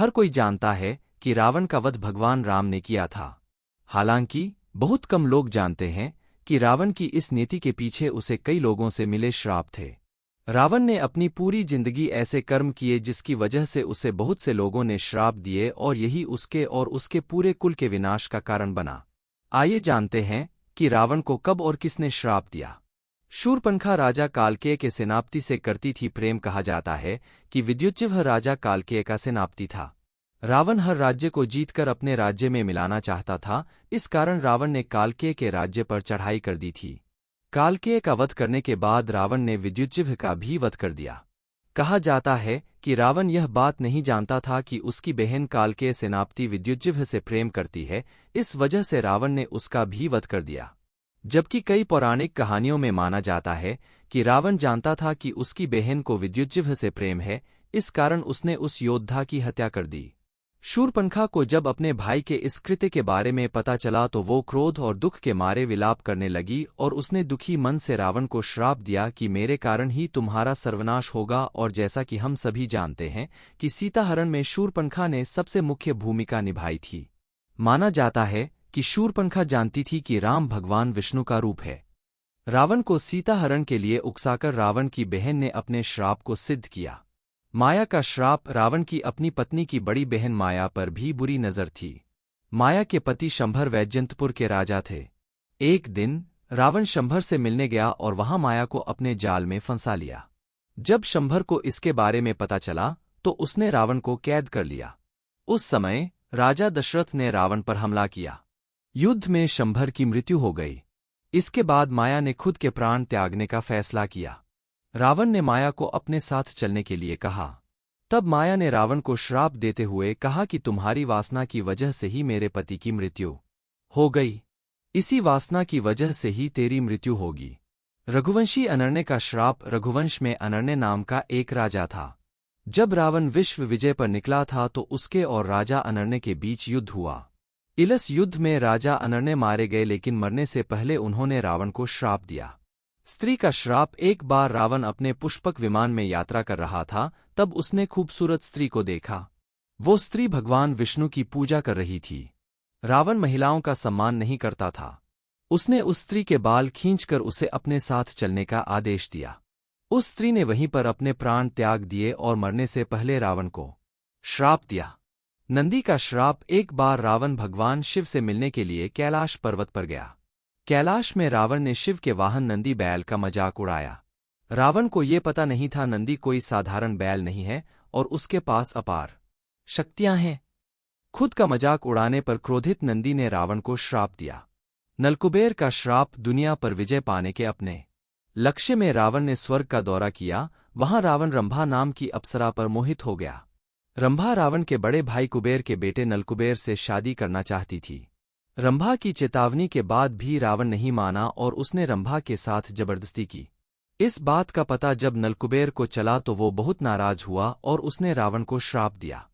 हर कोई जानता है कि रावण का वध भगवान राम ने किया था। हालांकि बहुत कम लोग जानते हैं कि रावण की इस नीति के पीछे उसे कई लोगों से मिले श्राप थे। रावण ने अपनी पूरी जिंदगी ऐसे कर्म किए जिसकी वजह से उसे बहुत से लोगों ने श्राप दिए और यही उसके और उसके पूरे कुल के विनाश का कारण बना। आइए जानते हैं कि रावण को कब और किसने श्राप दिया। शूर्पणखा राजा कालकेय के सेनापति से करती थी प्रेम। कहा जाता है कि विद्युज्जिह्व राजा कालकेय का सेनापति था। रावण हर राज्य को जीतकर अपने राज्य में मिलाना चाहता था, इस कारण रावण ने कालकेय के राज्य पर चढ़ाई कर दी थी। कालकेय का वध करने के बाद रावण ने विद्युज्जिह्व का भी वध कर दिया। कहा जाता है कि रावण यह बात नहीं जानता था कि उसकी बहन कालकेय सेनापति विद्युज्जिह्व से प्रेम करती है, इस वजह से रावण ने उसका भी वध कर दिया। जबकि कई पौराणिक कहानियों में माना जाता है कि रावण जानता था कि उसकी बहन को विद्युज्जिह्व से प्रेम है, इस कारण उसने उस योद्धा की हत्या कर दी। शूर्पणखा को जब अपने भाई के इस कृत्य के बारे में पता चला तो वो क्रोध और दुख के मारे विलाप करने लगी और उसने दुखी मन से रावण को श्राप दिया कि मेरे कारण ही तुम्हारा सर्वनाश होगा। और जैसा कि हम सभी जानते हैं कि सीताहरण में शूर्पणखा ने सबसे मुख्य भूमिका निभाई थी। माना जाता है कि शूर्पणखा जानती थी कि राम भगवान विष्णु का रूप है। रावण को सीताहरण के लिए उकसाकर रावण की बहन ने अपने श्राप को सिद्ध किया। माया का श्राप। रावण की अपनी पत्नी की बड़ी बहन माया पर भी बुरी नजर थी। माया के पति शंभर वैजयंतपुर के राजा थे। एक दिन रावण शंभर से मिलने गया और वहां माया को अपने जाल में फंसा लिया। जब शंभर को इसके बारे में पता चला तो उसने रावण को कैद कर लिया। उस समय राजा दशरथ ने रावण पर हमला किया। युद्ध में शंभर की मृत्यु हो गई। इसके बाद माया ने खुद के प्राण त्यागने का फैसला किया। रावण ने माया को अपने साथ चलने के लिए कहा। तब माया ने रावण को श्राप देते हुए कहा कि तुम्हारी वासना की वजह से ही मेरे पति की मृत्यु हो गई, इसी वासना की वजह से ही तेरी मृत्यु होगी। रघुवंशी अनर्ण्य का श्राप। रघुवंश में अनर्ण्य नाम का एक राजा था। जब रावण विश्व विजय पर निकला था तो उसके और राजा अनर्ण्य के बीच युद्ध हुआ। इस युद्ध में राजा अनर्ण्य मारे गए, लेकिन मरने से पहले उन्होंने रावण को श्राप दिया। स्त्री का श्राप। एक बार रावण अपने पुष्पक विमान में यात्रा कर रहा था, तब उसने खूबसूरत स्त्री को देखा। वो स्त्री भगवान विष्णु की पूजा कर रही थी। रावण महिलाओं का सम्मान नहीं करता था। उसने उस स्त्री के बाल खींचकर उसे अपने साथ चलने का आदेश दिया। उस स्त्री ने वहीं पर अपने प्राण त्याग दिए और मरने से पहले रावण को श्राप दिया। नंदी का श्राप। एक बार रावण भगवान शिव से मिलने के लिए कैलाश पर्वत पर गया। कैलाश में रावण ने शिव के वाहन नंदी बैल का मजाक उड़ाया। रावण को ये पता नहीं था नंदी कोई साधारण बैल नहीं है और उसके पास अपार शक्तियां हैं। खुद का मजाक उड़ाने पर क्रोधित नंदी ने रावण को श्राप दिया। नलकुबेर का श्राप। दुनिया पर विजय पाने के अपने लक्ष्य में रावण ने स्वर्ग का दौरा किया। वहां रावण रंभा नाम की अप्सरा पर मोहित हो गया। रंभा रावण के बड़े भाई कुबेर के बेटे नलकुबेर से शादी करना चाहती थी। रंभा की चेतावनी के बाद भी रावण नहीं माना और उसने रंभा के साथ जबरदस्ती की। इस बात का पता जब नलकुबेर को चला तो वो बहुत नाराज हुआ और उसने रावण को श्राप दिया।